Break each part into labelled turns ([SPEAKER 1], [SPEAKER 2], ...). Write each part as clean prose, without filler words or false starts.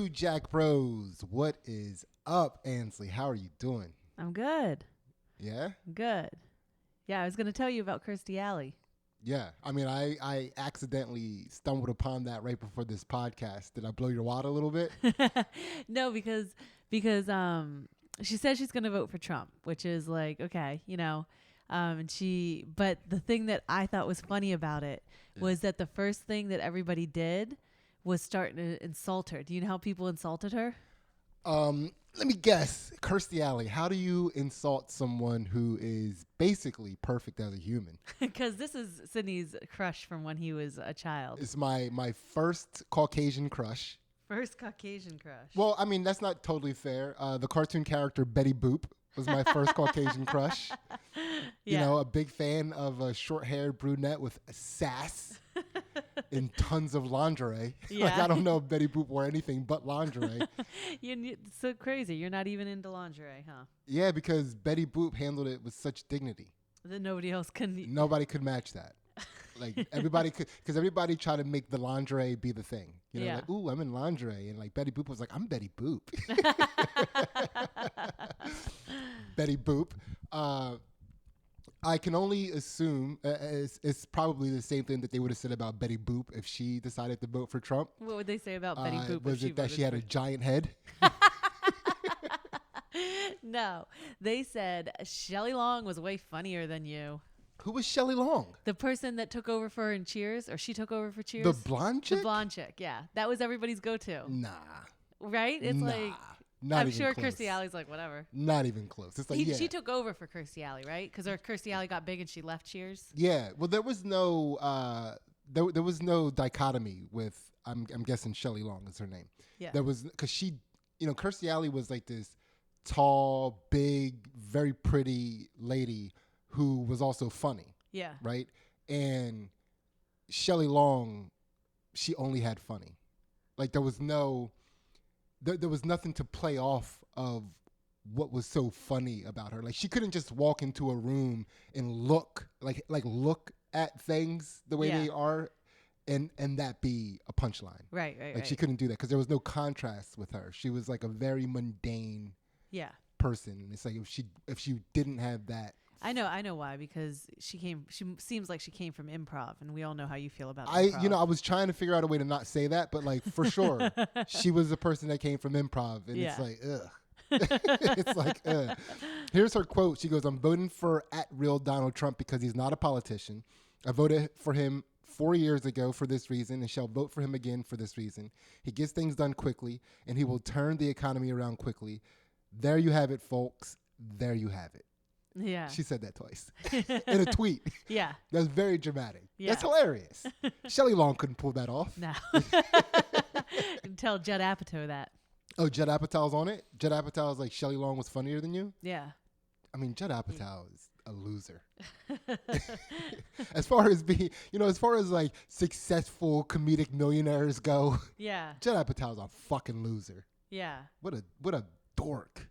[SPEAKER 1] Two Jack Bros. What is up, Ansley? How are you doing?
[SPEAKER 2] I'm good.
[SPEAKER 1] Yeah?
[SPEAKER 2] Good. Yeah, I was going to tell you about Kirstie Alley.
[SPEAKER 1] Yeah. I mean, I accidentally stumbled upon that right before this podcast. Did I blow your wad a little bit?
[SPEAKER 2] No, because she said she's going to vote for Trump, which is like, okay, but the thing that I thought was funny about it was that the first thing that everybody did was start to insult her. Do you know how people insulted her?
[SPEAKER 1] Let me guess. Kirstie Alley, how do you insult someone who is basically perfect as a human?
[SPEAKER 2] Because this is Sydney's crush from when he was a child.
[SPEAKER 1] It's my first Caucasian crush.
[SPEAKER 2] First Caucasian crush.
[SPEAKER 1] Well, I mean, that's not totally fair. The cartoon character Betty Boop was my first Caucasian crush. You know, a big fan of a short-haired brunette with sass and tons of lingerie.
[SPEAKER 2] Yeah.
[SPEAKER 1] Like, I don't know if Betty Boop wore anything but lingerie.
[SPEAKER 2] It's so crazy. You're not even into lingerie, huh?
[SPEAKER 1] Yeah, because Betty Boop handled it with such dignity.
[SPEAKER 2] That nobody else can.
[SPEAKER 1] Nobody could match that. Like, everybody could, because everybody tried to make the lingerie be the thing. You know, like, ooh, I'm in lingerie. And like Betty Boop was like, I'm Betty Boop. Betty Boop. I can only assume it's probably the same thing that they would have said about Betty Boop if she decided to vote for Trump.
[SPEAKER 2] What would they say about Betty Boop?
[SPEAKER 1] Was it that she had a giant head?
[SPEAKER 2] No, they said Shelley Long was way funnier than you.
[SPEAKER 1] Who was Shelley Long?
[SPEAKER 2] The person that took over for her in Cheers, or she took over for Cheers.
[SPEAKER 1] The blonde chick?
[SPEAKER 2] The blonde chick, yeah. That was everybody's go-to.
[SPEAKER 1] Nah.
[SPEAKER 2] Right? It's like, I'm sure Kirstie Alley's like, whatever.
[SPEAKER 1] Not even close. It's like,
[SPEAKER 2] She took over for Kirstie Alley, right? Because Kirstie Alley got big and she left Cheers.
[SPEAKER 1] Yeah. Well, there was no there was no dichotomy with, I'm guessing Shelley Long is her name.
[SPEAKER 2] Yeah.
[SPEAKER 1] There was, because she, Kirstie Alley was like this tall, big, very pretty lady who was also funny.
[SPEAKER 2] Yeah.
[SPEAKER 1] Right? And Shelley Long, she only had funny. Like, there was no, there was nothing to play off of what was so funny about her. Like, she couldn't just walk into a room and look at things the way they are and that be a punchline.
[SPEAKER 2] Right.
[SPEAKER 1] Like, she couldn't do that because there was no contrast with her. She was like a very mundane person. It's like if she didn't have that.
[SPEAKER 2] I know why, because she seems like she came from improv, and we all know how you feel about improv.
[SPEAKER 1] I was trying to figure out a way to not say that, but like, for sure, she was the person that came from improv, and it's like, ugh. It's like, ugh. Here's her quote. She goes, "I'm voting for @real Donald Trump because he's not a politician. I voted for him 4 years ago for this reason and shall vote for him again for this reason. He gets things done quickly, and he will turn the economy around quickly. There you have it, folks. There you have it."
[SPEAKER 2] Yeah.
[SPEAKER 1] She said that twice in a tweet.
[SPEAKER 2] Yeah.
[SPEAKER 1] That's very dramatic.
[SPEAKER 2] Yeah.
[SPEAKER 1] That's hilarious. Shelley Long couldn't pull that off.
[SPEAKER 2] No. Tell Judd Apatow that.
[SPEAKER 1] Oh, Judd Apatow's on it? Judd Apatow's like, Shelley Long was funnier than you?
[SPEAKER 2] Yeah.
[SPEAKER 1] I mean, Judd Apatow is a loser. As far as like successful comedic millionaires go,
[SPEAKER 2] yeah,
[SPEAKER 1] Judd Apatow's a fucking loser.
[SPEAKER 2] Yeah.
[SPEAKER 1] What a dork.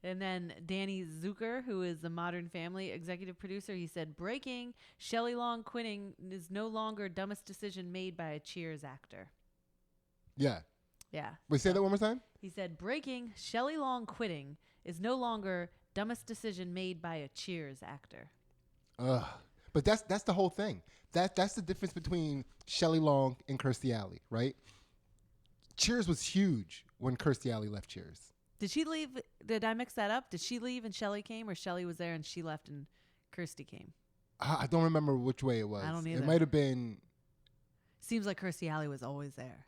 [SPEAKER 2] And then Danny Zucker, who is the Modern Family executive producer, he said, "Breaking, Shelley Long quitting is no longer dumbest decision made by a Cheers actor."
[SPEAKER 1] Yeah.
[SPEAKER 2] Yeah.
[SPEAKER 1] Wait, say that one more time?
[SPEAKER 2] He said, "Breaking, Shelley Long quitting is no longer dumbest decision made by a Cheers actor."
[SPEAKER 1] Ugh. But that's the whole thing. That's the difference between Shelley Long and Kirstie Alley, right? Cheers was huge when Kirstie Alley left Cheers.
[SPEAKER 2] Did she leave? Did I mix that up? Did she leave and Shelley came, or Shelley was there and she left and Kirstie came?
[SPEAKER 1] I don't remember which way it was.
[SPEAKER 2] I don't either.
[SPEAKER 1] It might have been.
[SPEAKER 2] Seems like Kirstie Alley was always there.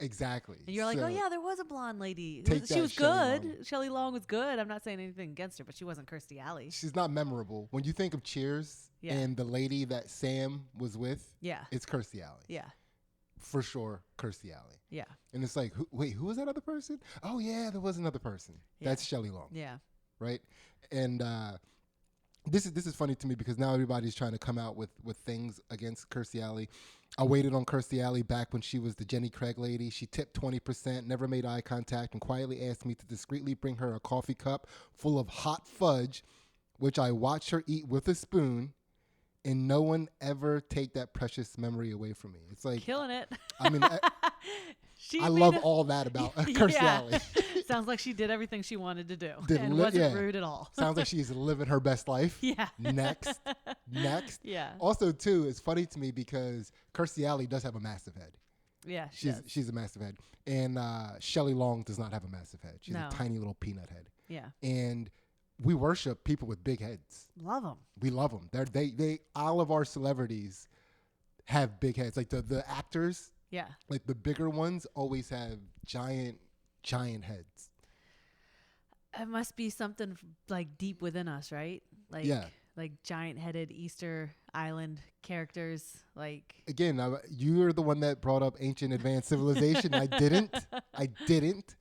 [SPEAKER 1] Exactly.
[SPEAKER 2] And you're like, oh yeah, there was a blonde lady.
[SPEAKER 1] She
[SPEAKER 2] was good. Shelley Long was good. I'm not saying anything against her, but she wasn't Kirstie Alley.
[SPEAKER 1] She's not memorable. When you think of Cheers and the lady that Sam was with, it's Kirstie Alley.
[SPEAKER 2] Yeah.
[SPEAKER 1] For sure, Kirstie Alley.
[SPEAKER 2] Yeah.
[SPEAKER 1] And it's like, who was that other person? Oh yeah, there was another person.
[SPEAKER 2] Yeah.
[SPEAKER 1] That's Shelley Long.
[SPEAKER 2] Yeah.
[SPEAKER 1] Right? And this is funny to me because now everybody's trying to come out with things against Kirstie Alley. I waited on Kirstie Alley back when she was the Jenny Craig lady. She tipped 20%, never made eye contact, and quietly asked me to discreetly bring her a coffee cup full of hot fudge, which I watched her eat with a spoon, and no one ever take that precious memory away from me. It's like
[SPEAKER 2] killing it.
[SPEAKER 1] I mean, I love all that about Kirstie
[SPEAKER 2] Yeah.
[SPEAKER 1] Alley.
[SPEAKER 2] Sounds like she did everything she wanted to do
[SPEAKER 1] Did
[SPEAKER 2] and
[SPEAKER 1] li-
[SPEAKER 2] wasn't
[SPEAKER 1] yeah.
[SPEAKER 2] rude at all.
[SPEAKER 1] Sounds like she's living her best life.
[SPEAKER 2] Yeah.
[SPEAKER 1] Next.
[SPEAKER 2] Yeah.
[SPEAKER 1] Also, too, it's funny to me because Kirstie Alley does have a massive head.
[SPEAKER 2] Yeah,
[SPEAKER 1] She's a massive head. And Shelley Long does not have a massive head. She's
[SPEAKER 2] No.
[SPEAKER 1] a tiny little peanut head.
[SPEAKER 2] Yeah.
[SPEAKER 1] And we worship people with big heads.
[SPEAKER 2] Love them.
[SPEAKER 1] We love them. They all of our celebrities have big heads. Like the actors,
[SPEAKER 2] Yeah.
[SPEAKER 1] like the bigger ones always have giant heads.
[SPEAKER 2] It must be something like deep within us, right? Like,
[SPEAKER 1] Yeah.
[SPEAKER 2] like giant-headed Easter Island characters. Like,
[SPEAKER 1] Again, you're the one that brought up ancient advanced civilization. I didn't.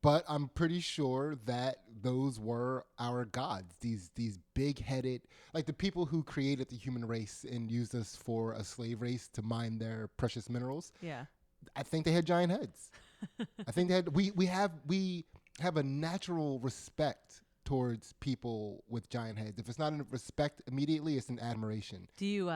[SPEAKER 1] But I'm pretty sure that those were our gods. These big-headed, like the people who created the human race and used us for a slave race to mine their precious minerals.
[SPEAKER 2] yeah.
[SPEAKER 1] I think they had giant heads. I think they had. We have a natural respect towards people with giant heads. If it's not in respect immediately, it's an admiration.
[SPEAKER 2] Do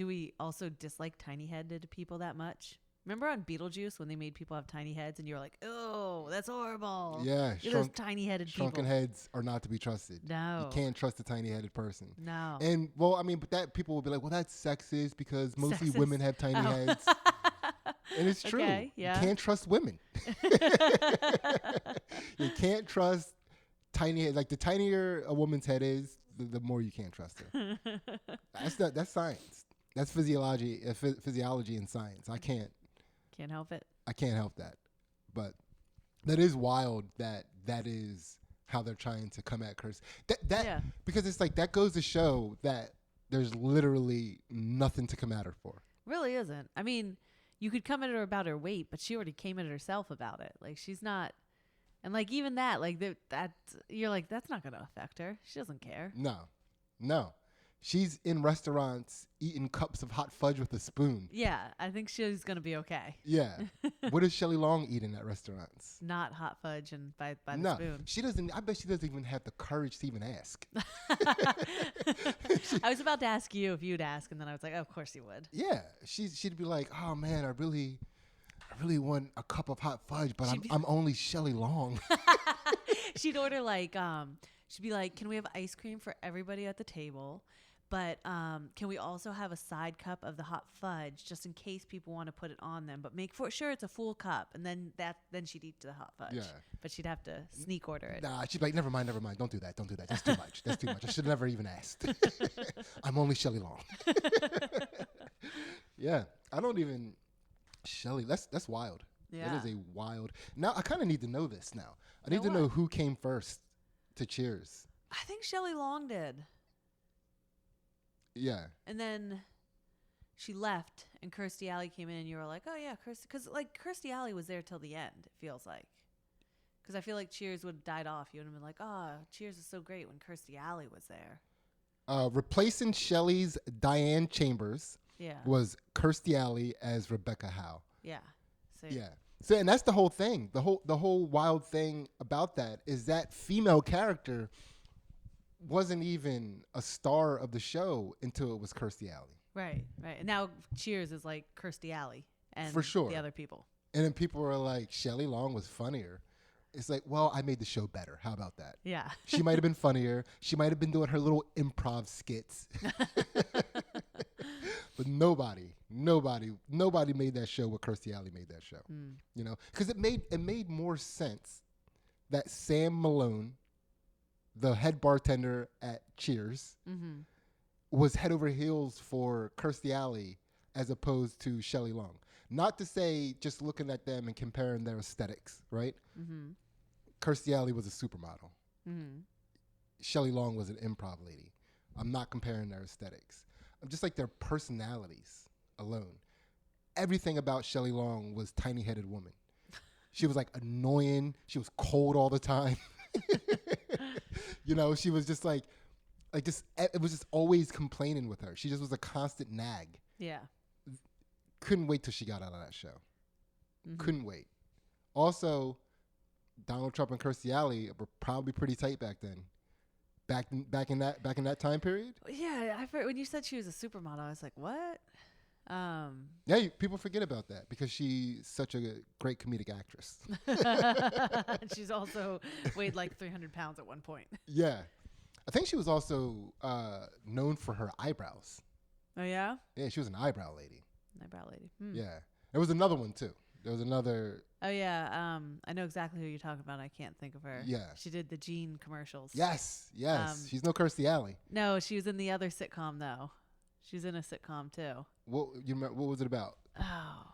[SPEAKER 2] we also dislike tiny-headed people that much? Remember on Beetlejuice when they made people have tiny heads and you were like, oh, that's horrible.
[SPEAKER 1] Yeah,
[SPEAKER 2] Those tiny-headed people.
[SPEAKER 1] shrunken heads are not to be trusted.
[SPEAKER 2] No.
[SPEAKER 1] You can't trust a tiny-headed person.
[SPEAKER 2] No.
[SPEAKER 1] And, well, I mean, but that people will be like, well, that's sexist because mostly
[SPEAKER 2] Sexist.
[SPEAKER 1] women have tiny heads. And it's true.
[SPEAKER 2] Okay, yeah.
[SPEAKER 1] You can't trust women. You can't trust tiny heads. Like, the tinier a woman's head is, the more you can't trust her. That's science. That's physiology and science. I can't
[SPEAKER 2] help it.
[SPEAKER 1] I can't help that. But that is wild that is how they're trying to come at Kirstie. That because it's like that goes to show that there's literally nothing to come at her for.
[SPEAKER 2] Really isn't. I mean, you could come at her about her weight, but she already came at herself about it. Like, she's not, and like even that, like that you're like, that's not going to affect her. She doesn't care.
[SPEAKER 1] No. She's in restaurants eating cups of hot fudge with a spoon.
[SPEAKER 2] Yeah, I think she's going to be okay.
[SPEAKER 1] Yeah. What does Shelley Long eat in at restaurants?
[SPEAKER 2] Not hot fudge and by the spoon.
[SPEAKER 1] She doesn't. I bet she doesn't even have the courage to even ask.
[SPEAKER 2] I was about to ask you if you'd ask, and then I was like, oh, of course you would.
[SPEAKER 1] Yeah. She'd be like, oh, man, I really want a cup of hot fudge, but I'm only Shelley Long.
[SPEAKER 2] She'd order like, she'd be like, can we have ice cream for everybody at the table? But can we also have a side cup of the hot fudge just in case people want to put it on them? But make sure it's a full cup, and then she'd eat the hot fudge.
[SPEAKER 1] Yeah.
[SPEAKER 2] But she'd have to sneak order it.
[SPEAKER 1] Nah, she'd be like, never mind. Don't do that. That's too much. I should have never even asked. I'm only Shelley Long. Yeah, I don't even Shelley. That's wild.
[SPEAKER 2] Yeah.
[SPEAKER 1] That is a wild. Now I kind of need to know this. Now I need to know who came first to Cheers.
[SPEAKER 2] I think Shelley Long did.
[SPEAKER 1] Yeah.
[SPEAKER 2] And then she left, and Kirstie Alley came in, and you were like, oh, yeah, Kirstie. Because, like, Kirstie Alley was there till the end, it feels like. Because I feel like Cheers would have died off. You would have been like, oh, Cheers is so great when Kirstie Alley was there.
[SPEAKER 1] Replacing Shelley's Diane Chambers was Kirstie Alley as Rebecca Howe.
[SPEAKER 2] Yeah.
[SPEAKER 1] Yeah. So, and that's the whole thing. The whole wild thing about that is that female character wasn't even a star of the show until it was Kirstie Alley.
[SPEAKER 2] Right. And now Cheers is like Kirstie Alley and
[SPEAKER 1] for sure
[SPEAKER 2] the other people.
[SPEAKER 1] And then people were like, Shelley Long was funnier. It's like, well, I made the show better. How about that?
[SPEAKER 2] Yeah.
[SPEAKER 1] She might have been funnier. She might have been doing her little improv skits. But nobody made that show what Kirstie Alley made that show. You know, because it made more sense that Sam Malone, the head bartender at Cheers, was head over heels for Kirstie Alley as opposed to Shelley Long. Not to say just looking at them and comparing their aesthetics, right? Kirstie Alley was a supermodel. Shelley Long was an improv lady. I'm not comparing their aesthetics. I'm just like their personalities alone. Everything about Shelley Long was tiny-headed woman. She was like annoying. She was cold all the time. You know, she was just like just, it was just always complaining with her. She just was a constant nag.
[SPEAKER 2] Yeah.
[SPEAKER 1] Couldn't wait till she got out of that show. Couldn't wait. Also, Donald Trump and Kirstie Alley were probably pretty tight back then. Back in that time period.
[SPEAKER 2] Yeah, when you said she was a supermodel, I was like, what?
[SPEAKER 1] Yeah, people forget about that because she's such a great comedic actress.
[SPEAKER 2] She's also weighed like 300 pounds at one point.
[SPEAKER 1] Yeah. I think she was also known for her eyebrows.
[SPEAKER 2] Oh, yeah?
[SPEAKER 1] Yeah, she was an eyebrow lady.
[SPEAKER 2] Eyebrow lady.
[SPEAKER 1] Yeah. There was another one, too. There was another.
[SPEAKER 2] Oh, yeah. I know exactly who you're talking about. I can't think of her.
[SPEAKER 1] Yeah.
[SPEAKER 2] She did the Jean commercials.
[SPEAKER 1] Yes. She's no Kirstie Alley.
[SPEAKER 2] No, she was in the other sitcom, though. She's in a sitcom, too.
[SPEAKER 1] What was it about?
[SPEAKER 2] Oh,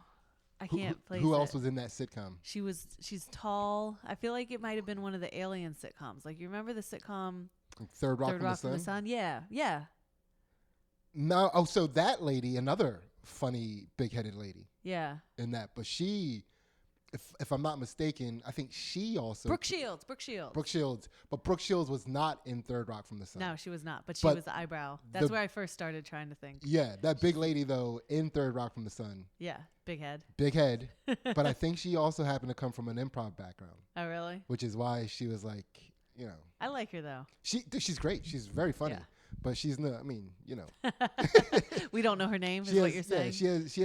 [SPEAKER 2] I can't place
[SPEAKER 1] Who
[SPEAKER 2] it.
[SPEAKER 1] else was in that sitcom?
[SPEAKER 2] She's tall. I feel like it might have been one of the Alien sitcoms. Like, you remember the sitcom
[SPEAKER 1] Third Rock from the Sun?
[SPEAKER 2] Yeah. Yeah.
[SPEAKER 1] No. Oh, so that lady, another funny, big-headed lady.
[SPEAKER 2] Yeah.
[SPEAKER 1] In that. But she, if I'm not mistaken, I think she also.
[SPEAKER 2] Brooke Shields.
[SPEAKER 1] But Brooke Shields was not in Third Rock from the Sun.
[SPEAKER 2] No, she was not. But she was the eyebrow. That's where I first started trying to think.
[SPEAKER 1] Yeah, that big lady, though, in Third Rock from the Sun.
[SPEAKER 2] Yeah, big head.
[SPEAKER 1] Big head. But I think she also happened to come from an improv background.
[SPEAKER 2] Oh, really?
[SPEAKER 1] Which is why she was like,
[SPEAKER 2] I like her, though.
[SPEAKER 1] She's great. She's very funny. Yeah. But she's not,
[SPEAKER 2] We don't know her name, is what you're saying?
[SPEAKER 1] Yeah, she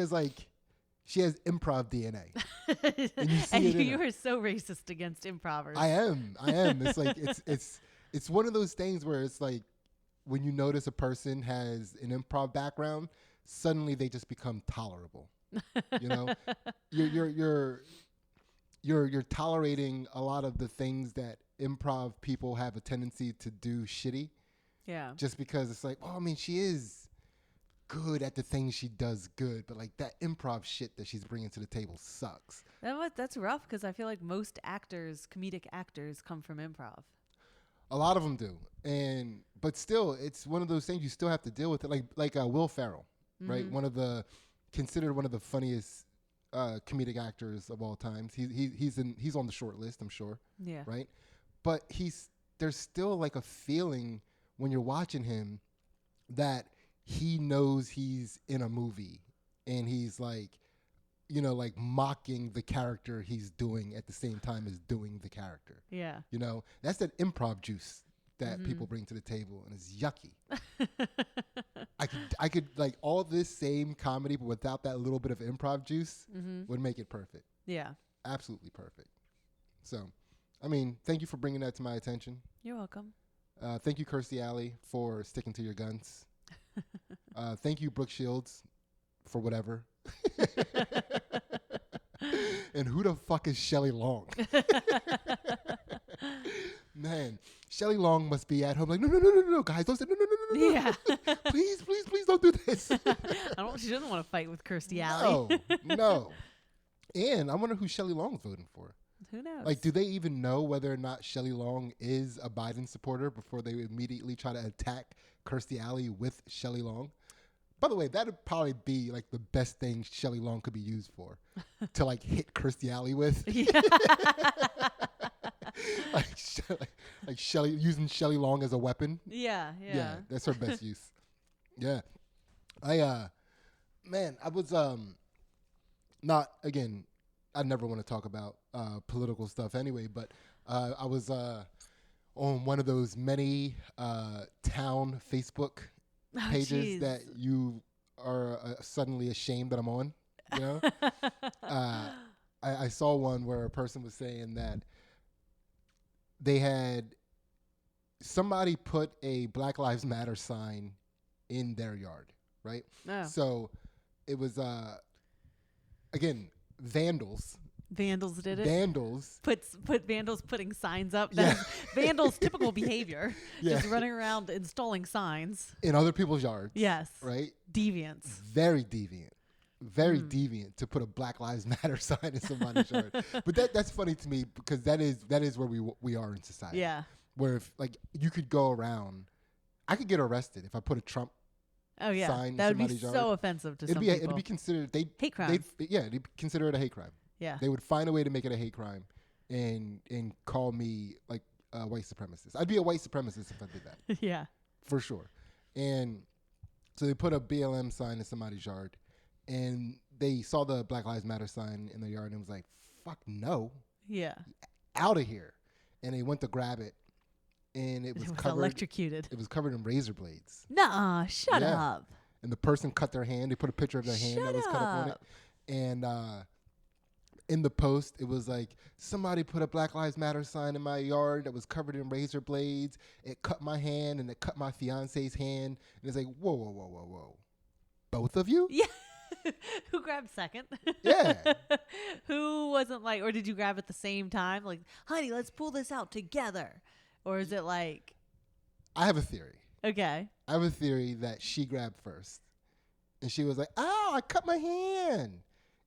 [SPEAKER 1] has improv DNA. And you see
[SPEAKER 2] you are so racist against improvers.
[SPEAKER 1] I am. It's like, it's one of those things where it's like, when you notice a person has an improv background, suddenly they just become tolerable. You're tolerating a lot of the things that improv people have a tendency to do shitty.
[SPEAKER 2] Yeah.
[SPEAKER 1] Just because it's like, she is good at the things she does good, but like that improv shit that she's bringing to the table sucks.
[SPEAKER 2] That's rough because I feel like most comedic actors come from improv.
[SPEAKER 1] A lot of them do. But still, it's one of those things you still have to deal with it. Like Will Ferrell, right? Considered one of the funniest comedic actors of all time. He's on the short list, I'm sure.
[SPEAKER 2] Yeah.
[SPEAKER 1] Right? But there's still like a feeling when you're watching him that he knows he's in a movie and he's like, like mocking the character he's doing at the same time as doing the character.
[SPEAKER 2] Yeah.
[SPEAKER 1] That's that improv juice that people bring to the table, and it's yucky. I could like all this same comedy, but without that little bit of improv juice would make it perfect.
[SPEAKER 2] Yeah.
[SPEAKER 1] Absolutely perfect. So, thank you for bringing that to my attention.
[SPEAKER 2] You're welcome.
[SPEAKER 1] Thank you, Kirstie Alley, for sticking to your guns. Thank you, Brooke Shields, for whatever. And who the fuck is Shelley Long? Man, Shelley Long must be at home like, no, guys, don't say no.
[SPEAKER 2] Yeah.
[SPEAKER 1] please don't do this.
[SPEAKER 2] She doesn't want to fight with Kirstie Alley.
[SPEAKER 1] No. And I wonder who Shelley Long's voting for.
[SPEAKER 2] Who knows?
[SPEAKER 1] Like, do they even know whether or not Shelley Long is a Biden supporter before they immediately try to attack Kirstie Alley with Shelley Long? By the way, that would probably be like the best thing Shelley Long could be used for, to like hit Kirstie Alley with. Yeah. like Shelley, using Shelley Long as a weapon.
[SPEAKER 2] Yeah.
[SPEAKER 1] Yeah, that's her best use. Yeah. I was not, again, I never want to talk about political stuff anyway, but I was on one of those many town Facebook pages that you are suddenly ashamed that I'm on. I saw one where a person was saying that they had somebody put a Black Lives Matter sign in their yard, right?
[SPEAKER 2] Oh.
[SPEAKER 1] So it was again, vandals.
[SPEAKER 2] Vandals did it.
[SPEAKER 1] Vandals
[SPEAKER 2] put vandals putting signs up. That's vandals' typical behavior.
[SPEAKER 1] Yeah.
[SPEAKER 2] Just running around installing signs
[SPEAKER 1] in other people's yards.
[SPEAKER 2] Yes.
[SPEAKER 1] Right.
[SPEAKER 2] Deviants.
[SPEAKER 1] Very deviant. Very deviant to put a Black Lives Matter sign in somebody's yard. But that's funny to me because that is where we are in society.
[SPEAKER 2] Yeah.
[SPEAKER 1] Where if like you could go around, I could get arrested if I put a Trump. Sign
[SPEAKER 2] that would be
[SPEAKER 1] yard.
[SPEAKER 2] so offensive to some people.
[SPEAKER 1] It'd be considered hate
[SPEAKER 2] crime.
[SPEAKER 1] They'd consider it a hate crime.
[SPEAKER 2] Yeah.
[SPEAKER 1] They would find a way to make it a hate crime and call me like a white supremacist. I'd be a white supremacist if I did that.
[SPEAKER 2] Yeah.
[SPEAKER 1] For sure. And so they put a BLM sign in somebody's yard and they saw the Black Lives Matter sign in their yard and it was like, fuck no.
[SPEAKER 2] Yeah.
[SPEAKER 1] Out of here. And they went to grab it and it was covered.
[SPEAKER 2] Electrocuted.
[SPEAKER 1] It was covered in razor blades.
[SPEAKER 2] Nuh-uh. Shut up.
[SPEAKER 1] and the person cut their hand. They put a picture of their hand that was cut up on it. And in the post, it was like, somebody put a Black Lives Matter sign in my yard that was covered in razor blades. It cut my hand and it cut my fiance's hand. And it's like, whoa, whoa, whoa, whoa, whoa. Both of you?
[SPEAKER 2] Yeah. Who grabbed second?
[SPEAKER 1] Yeah.
[SPEAKER 2] Who wasn't like, or did you grab at the same time? Like, honey, let's pull this out together. Or is it like?
[SPEAKER 1] I have a theory.
[SPEAKER 2] Okay.
[SPEAKER 1] I have a theory that she grabbed first. And she was like, oh, I cut my hand.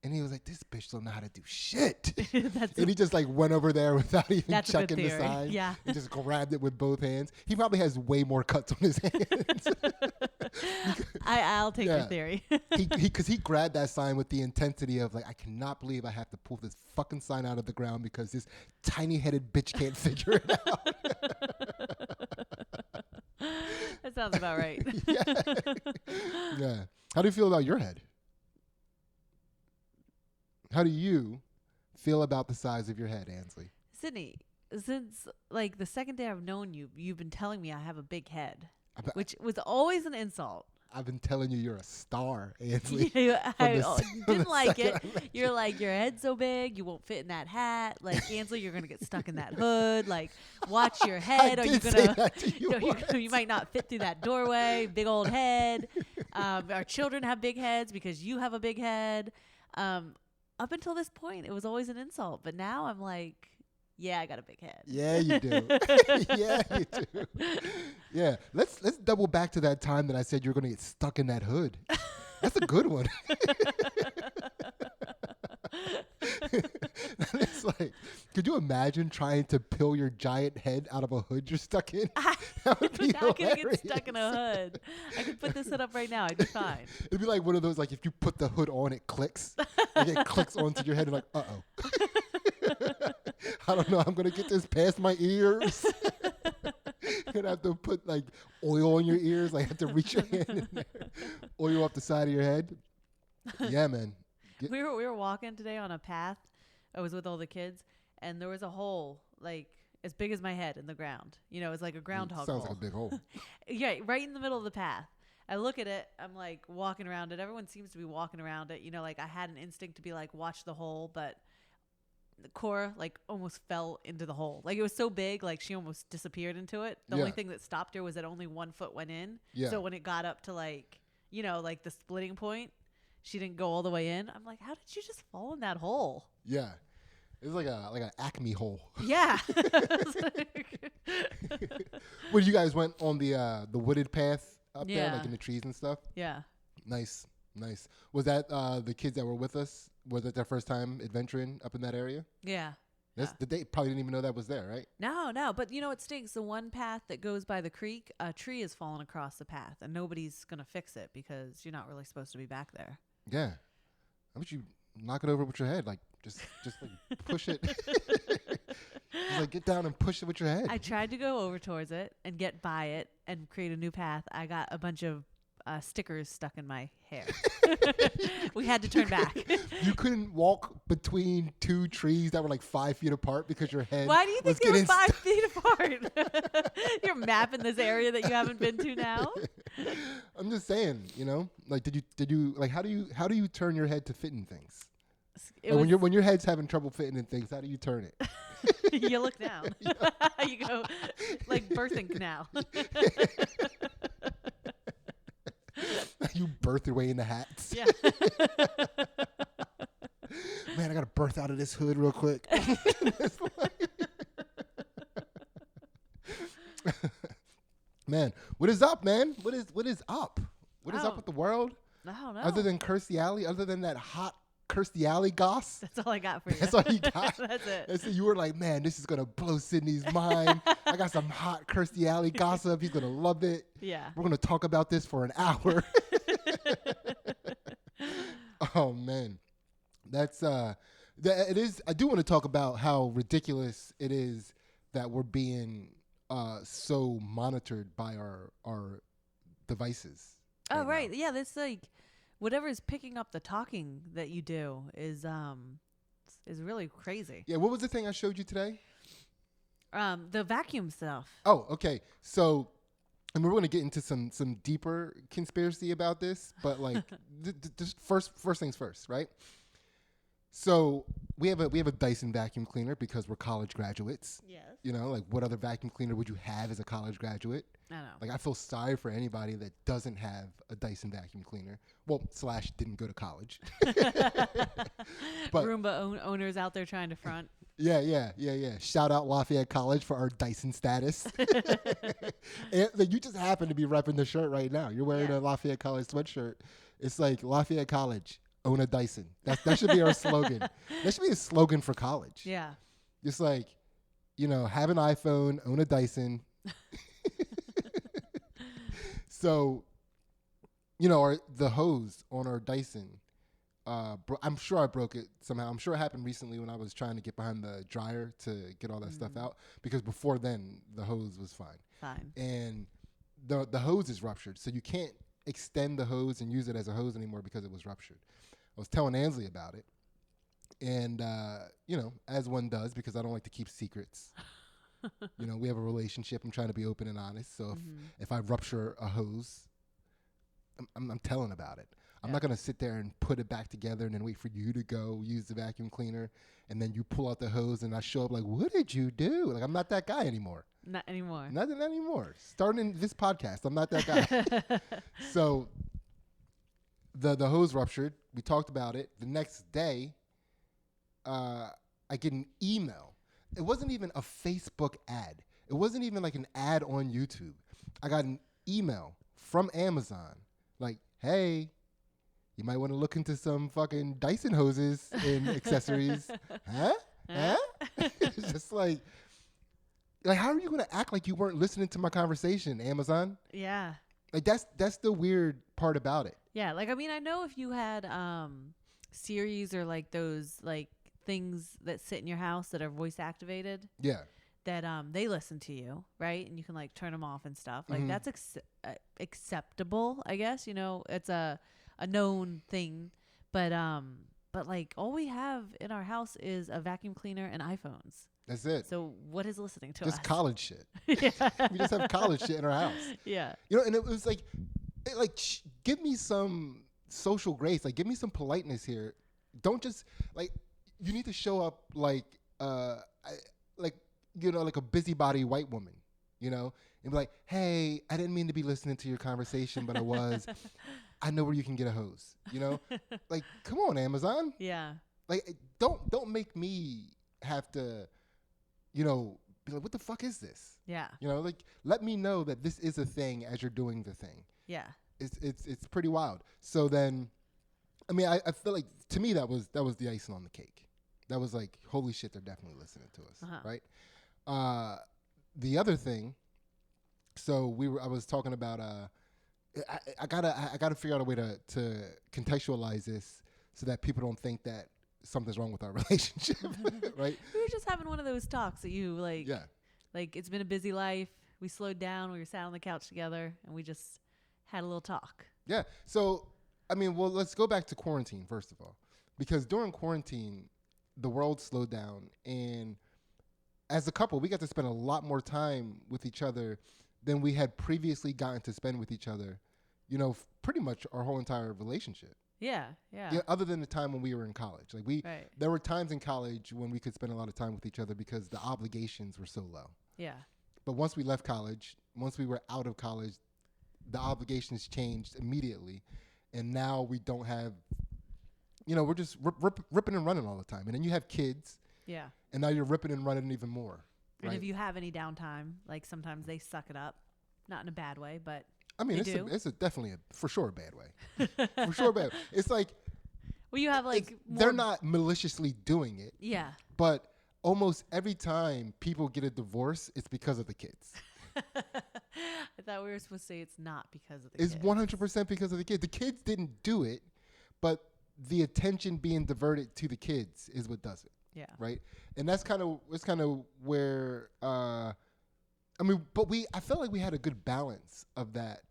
[SPEAKER 1] And he was like, this bitch don't know how to do shit. And he just like went over there without even checking the sign.
[SPEAKER 2] Yeah.
[SPEAKER 1] And just grabbed it with both hands. He probably has way more cuts on his hands.
[SPEAKER 2] I'll take your theory.
[SPEAKER 1] Because he grabbed that sign with the intensity of like, I cannot believe I have to pull this fucking sign out of the ground because this tiny headed bitch can't figure it out.
[SPEAKER 2] That sounds about right.
[SPEAKER 1] Yeah. How do you feel about your head? How do you feel about the size of your head, Ansley?
[SPEAKER 2] Sydney, since like the second day I've known you, you've been telling me I have a big head, which was always an insult.
[SPEAKER 1] I've been telling you you're a star, Ansley.
[SPEAKER 2] I didn't like it. You're like, your head's so big, you won't fit in that hat. Like, Ansley, you're going to get stuck in that hood. Like, watch your head. Are you going to, you might not fit through that doorway. Big old head. Our children have big heads because you have a big head. Up until this point, it was always an insult. But now I'm like, yeah, I got a big head.
[SPEAKER 1] Yeah, you do. Yeah, you do. Yeah. Let's double back to that time that I said you're going to get stuck in that hood. That's a good one. It's like, could you imagine trying to peel your giant head out of a hood you're stuck in? That would be
[SPEAKER 2] not going to get stuck in a hood. I could put this up right now. I'd be fine.
[SPEAKER 1] It'd be like one of those, like if you put the hood on, it clicks. Like it clicks onto your head and like, uh-oh. I don't know. I'm going to get this past my ears. You're going to have to put like oil on your ears. Like have to reach your hand in there. Oil off the side of your head. Yeah, man.
[SPEAKER 2] We were walking today on a path. I was with all the kids, and there was a hole like as big as my head in the ground. You know, it's like a groundhog hole.
[SPEAKER 1] Sounds like a big hole.
[SPEAKER 2] Yeah, right in the middle of the path. I look at it. I'm like walking around it. Everyone seems to be walking around it. You know, like I had an instinct to be like, watch the hole, but Cora like almost fell into the hole. Like it was so big, like she almost disappeared into it. The only thing that stopped her was that only 1 foot went in. Yeah. So when it got up to like, you know, like the splitting point, she didn't go all the way in. I'm like, how did you just fall in that hole?
[SPEAKER 1] Yeah. It was like an Acme hole.
[SPEAKER 2] Yeah.
[SPEAKER 1] Well, you guys went on the wooded path up there, like in the trees and stuff?
[SPEAKER 2] Yeah.
[SPEAKER 1] Nice. Was that the kids that were with us? Was it their first time adventuring up in that area?
[SPEAKER 2] Yeah.
[SPEAKER 1] They probably didn't even know that was there, right?
[SPEAKER 2] No. But you know what stinks? The one path that goes by the creek, a tree has fallen across the path, and nobody's going to fix it because you're not really supposed to be back there.
[SPEAKER 1] Yeah. How about you knock it over with your head? Like, just like push it. Just like get down and push it with your head.
[SPEAKER 2] I tried to go over towards it and get by it and create a new path. I got a bunch of stickers stuck in my hair. We had to turn back.
[SPEAKER 1] You couldn't walk between two trees that were like 5 feet apart because your head.
[SPEAKER 2] Why do you think they were 5 feet apart? You're mapping this area that you haven't been to now.
[SPEAKER 1] I'm just saying, you know, like did you like how do you turn your head to fit in things? Like when your head's having trouble fitting in things, how do you turn it?
[SPEAKER 2] You look down. You go like birthing canal.
[SPEAKER 1] You birth your way into hats.
[SPEAKER 2] Yeah.
[SPEAKER 1] Man, I gotta birth out of this hood real quick. Man, what is up, man? What is up? What is up with the world?
[SPEAKER 2] I don't know.
[SPEAKER 1] Other than Kirstie Alley, other than that hot Kirstie Alley goss.
[SPEAKER 2] That's all I got for you.
[SPEAKER 1] That's all you got?
[SPEAKER 2] That's it.
[SPEAKER 1] And so you were like, man, this is going to blow Sydney's mind. I got some hot Kirstie Alley gossip. He's going to love it.
[SPEAKER 2] Yeah.
[SPEAKER 1] We're going to talk about this for an hour. Oh, man. That's, it is, I do want to talk about how ridiculous it is that we're being so monitored by our devices.
[SPEAKER 2] Oh, right. Yeah, that's like whatever is picking up the talking that you do is really crazy.
[SPEAKER 1] Yeah, what was the thing I showed you today?
[SPEAKER 2] The vacuum stuff.
[SPEAKER 1] Oh, okay. So I mean, we're gonna get into some deeper conspiracy about this, but like, just first things first, right? So we have a Dyson vacuum cleaner because we're college graduates.
[SPEAKER 2] Yes.
[SPEAKER 1] You know, like what other vacuum cleaner would you have as a college graduate?
[SPEAKER 2] I know.
[SPEAKER 1] Like I feel sorry for anybody that doesn't have a Dyson vacuum cleaner. Well, / didn't go to college. But
[SPEAKER 2] Roomba owners out there trying to front.
[SPEAKER 1] Yeah. Shout out Lafayette College for our Dyson status. And, like, you just happen to be repping the shirt right now. You're wearing a Lafayette College sweatshirt. It's like Lafayette College, own a Dyson. That should be our slogan. That should be a slogan for college.
[SPEAKER 2] Yeah.
[SPEAKER 1] Just like, you know, have an iPhone, own a Dyson. So, you know, the hose on our Dyson, I'm sure I broke it somehow. I'm sure it happened recently when I was trying to get behind the dryer to get all that stuff out, because before then the hose was fine. And the hose is ruptured, so you can't extend the hose and use it as a hose anymore because it was ruptured. I was telling Ansley about it, and you know, as one does, because I don't like to keep secrets. You know, we have a relationship. I'm trying to be open and honest. So if I rupture a hose, I'm telling about it. I'm not going to sit there and put it back together and then wait for you to go use the vacuum cleaner, and then you pull out the hose and I show up like, what did you do? Like, I'm not that guy anymore.
[SPEAKER 2] Not anymore.
[SPEAKER 1] Not anymore. Starting this podcast, I'm not that guy. So the hose ruptured. We talked about it. The next day, I get an email. It wasn't even a Facebook ad. It wasn't even like an ad on YouTube. I got an email from Amazon like, hey, you might want to look into some fucking Dyson hoses and accessories. Huh? It's just like how are you going to act like you weren't listening to my conversation, Amazon?
[SPEAKER 2] Yeah.
[SPEAKER 1] Like that's the weird part about it.
[SPEAKER 2] Yeah. Like, I mean, I know if you had Series or like those like things that sit in your house that are voice activated.
[SPEAKER 1] Yeah.
[SPEAKER 2] That they listen to you, right? And you can like turn them off and stuff. Like that's acceptable, I guess. You know, it's a known thing, but like all we have in our house is a vacuum cleaner and iPhones.
[SPEAKER 1] That's it.
[SPEAKER 2] So what is listening to
[SPEAKER 1] just
[SPEAKER 2] us?
[SPEAKER 1] College shit.
[SPEAKER 2] Yeah.
[SPEAKER 1] We just have college shit in our house.
[SPEAKER 2] Yeah.
[SPEAKER 1] You know, and it was like, give me some social grace. Like, give me some politeness here. Don't just like. You need to show up like you know, like a busybody white woman, you know, and be like, hey, I didn't mean to be listening to your conversation, but I was. I know where you can get a hose, you know? Like, come on, Amazon.
[SPEAKER 2] Yeah.
[SPEAKER 1] Like, don't make me have to, you know, be like, what the fuck is this?
[SPEAKER 2] Yeah.
[SPEAKER 1] You know, like, let me know that this is a thing as you're doing the thing.
[SPEAKER 2] Yeah.
[SPEAKER 1] It's pretty wild. So then, I mean, I feel like to me that was the icing on the cake. That was like, holy shit, they're definitely listening to us, right? The other thing, so I was talking about I gotta figure out a way to contextualize this so that people don't think that something's wrong with our relationship, right?
[SPEAKER 2] We were just having one of those talks that you like.
[SPEAKER 1] Yeah.
[SPEAKER 2] Like, it's been a busy life. We slowed down. We were sat on the couch together, and we just had a little talk.
[SPEAKER 1] Yeah. So, I mean, well, let's go back to quarantine first of all, because during quarantine, the world slowed down, and as a couple, we got to spend a lot more time with each other than we had previously gotten to spend with each other, you know, pretty much our whole entire relationship.
[SPEAKER 2] Yeah.
[SPEAKER 1] Other than the time when we were in college. Like there were times in college when we could spend a lot of time with each other because the obligations were so low.
[SPEAKER 2] Yeah.
[SPEAKER 1] But once we left college, once we were out of college, the obligations changed immediately. And now we don't have, you know, we're just ripping and running all the time. And then you have kids.
[SPEAKER 2] Yeah.
[SPEAKER 1] And now you're ripping and running even more.
[SPEAKER 2] And
[SPEAKER 1] right?
[SPEAKER 2] if you have any downtime, like sometimes they suck it up. Not in a bad way, but
[SPEAKER 1] I mean, it's definitely for sure a bad way. For sure bad. It's like,
[SPEAKER 2] well, you have like
[SPEAKER 1] they're not maliciously doing it.
[SPEAKER 2] Yeah.
[SPEAKER 1] But almost every time people get a divorce, it's because of the kids.
[SPEAKER 2] I thought we were supposed to say it's not because of the kids.
[SPEAKER 1] It's 100% because of the kids. The kids didn't do it, but the attention being diverted to the kids is what does it.
[SPEAKER 2] Yeah.
[SPEAKER 1] Right. And that's kind of where I mean, but I felt like we had a good balance of that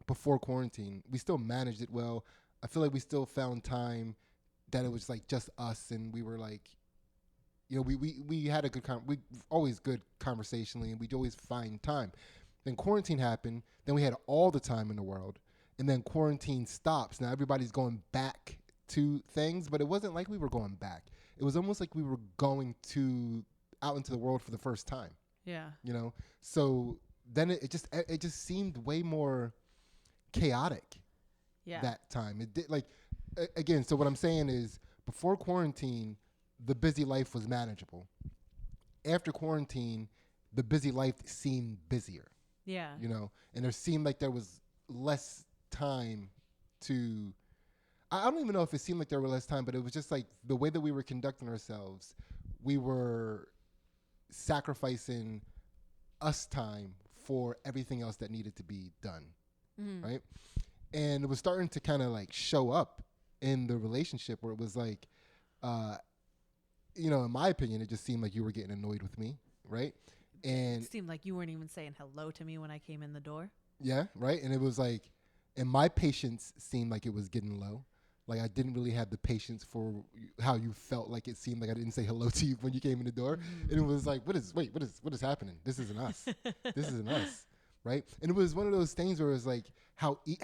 [SPEAKER 1] before quarantine. We still managed it well. I feel like we still found time that it was like just us, and we were like, you know, we had a good we always good conversationally, and we'd always find time. Then quarantine happened. Then we had all the time in the world. And then quarantine stops. Now everybody's going back to things, but it wasn't like we were going back. It was almost like we were going out into the world for the first time.
[SPEAKER 2] Yeah.
[SPEAKER 1] You know? So then it just seemed way more chaotic.
[SPEAKER 2] Yeah.
[SPEAKER 1] That time. It did again, so what I'm saying is before quarantine, the busy life was manageable. After quarantine, the busy life seemed busier.
[SPEAKER 2] Yeah.
[SPEAKER 1] You know, and there seemed like there was less time to I don't even know if it seemed like there were less time, but it was just like the way that we were conducting ourselves, we were sacrificing us time for everything else that needed to be done. Mm-hmm. Right? And it was starting to kind of like show up in the relationship where it was like, in my opinion, it just seemed like you were getting annoyed with me, right? And
[SPEAKER 2] it seemed like you weren't even saying hello to me when I came in the door.
[SPEAKER 1] Yeah, right? And it was like, and my patience seemed like it was getting low. Like I didn't really have the patience for how you felt. Like it seemed like I didn't say hello to you when you came in the door. Mm-hmm. And it was like, what is happening? This isn't us. This isn't us. Right? And it was one of those things where it was like how you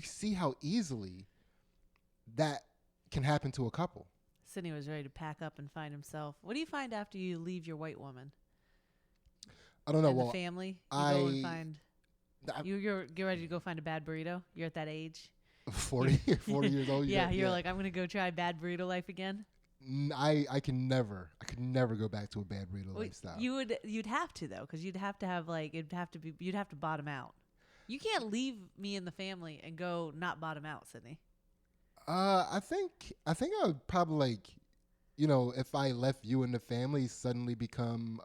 [SPEAKER 1] see how easily that can happen to a couple.
[SPEAKER 2] Sidney was ready to pack up and find himself. What do you find after you leave your white woman?
[SPEAKER 1] I don't know.
[SPEAKER 2] And the family. Go and find. You're ready to go find a bad burrito. You're at that age. 40
[SPEAKER 1] years old.
[SPEAKER 2] Yeah, you're like, I'm gonna go try bad burrito life again.
[SPEAKER 1] I could never go back to a bad burrito lifestyle.
[SPEAKER 2] You'd have to though, because you'd have to bottom out. You can't leave me and the family and go not bottom out, Sidney.
[SPEAKER 1] I think I would probably if I left you and the family, suddenly become